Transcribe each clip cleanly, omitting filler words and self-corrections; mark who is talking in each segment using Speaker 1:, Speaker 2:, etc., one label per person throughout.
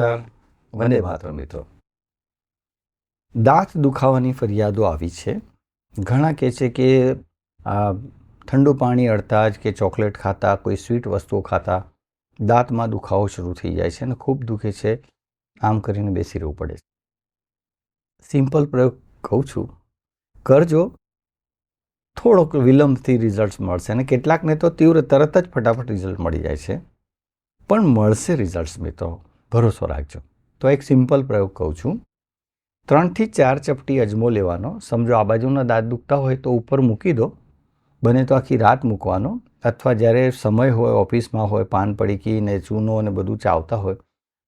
Speaker 1: નમસ્કાર. વંદે માતરમ મિત્રો. દાંત દુખાવાની ફરિયાદો આવી છે. ઘણા કહે છે કે ઠંડુ પાણી અડતા જ કે ચોકલેટ ખાતા, કોઈ સ્વીટ વસ્તુઓ ખાતા દાંતમાં દુખાવો શરૂ થઈ જાય છે અને ખૂબ દુખે છે, આમ કરીને બેસી રહેવું પડે છે. સિમ્પલ પ્રયોગ કહું છું, કરજો. થોડોક વિલંબથી રિઝલ્ટ મળશે અને કેટલાકને તો તરત જ ફટાફટ રિઝલ્ટ મળી જાય છે, પણ મળશે રિઝલ્ટ મિત્રો, ભરોસો રાખજો. તો એક સિમ્પલ પ્રયોગ કહું છું. 3 થી 4 ચપટી અજમો લેવાનો. સમજો આ બાજુના દાંત દુખતા હોય તો ઉપર મૂકી દો, બને તો આખી રાત મૂકવાનો, અથવા જ્યારે સમય હોય, ઓફિસમાં હોય, પાન પડીકી ને ચૂનો અને બધું ચાવતા હોય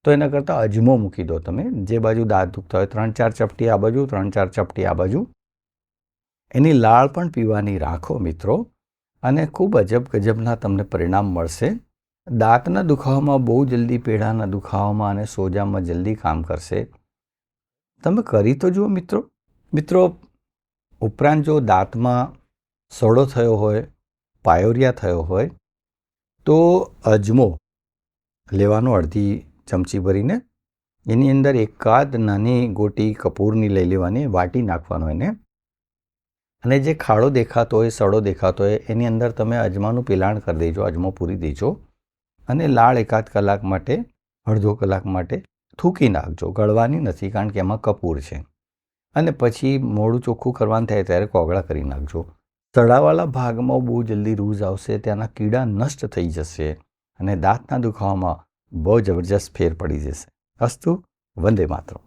Speaker 1: તો એના કરતાં અજમો મૂકી દો. તમે જે બાજુ દાંત દુખતા હોય 3-4 ચપટી આ બાજુ, 3-4 ચપટી આ બાજુ. એની લાળ પણ પીવાની રાખો મિત્રો, અને ખૂબ અજબ ગજબના તમને પરિણામ મળશે. દાંતના દુખાવામાં બહુ જલ્દી, પેઢાના દુખાવામાં અને સોજામાં જલ્દી કામ કરશે. તમે કરી તો જુઓ મિત્રો. ઉપરાંત જો દાંતમાં સડો થયો હોય, પાયોરિયા થયો હોય તો અજમો લેવાનો, અડધી ચમચી ભરીને એની અંદર એકાદ નાની ગોટી કપૂરની લઈ લેવાની, વાટી નાખવાનો એને, અને જે ખાડો દેખાતો હોય, સડો દેખાતો હોય એની અંદર તમે અજમાનું પિલાણ કરી દેજો, અજમો પૂરી દેજો અને લાળ એકાદ કલાક માટે, અડધો કલાક માટે થૂકી નાખજો. ગળવાની નથી કારણ કે એમાં કપૂર છે. અને પછી મોઢું ચોખ્ખું કરવાનું થાય ત્યારે કોગળા કરી નાખજો. સડાવાળા ભાગમાં બહુ જલ્દી રૂઝ આવશે, ત્યાંના કીડા નષ્ટ થઈ જશે અને દાંતના દુખાવામાં બહુ જબરજસ્ત ફેર પડી જશે. અસ્તુ. વંદે માતરમ.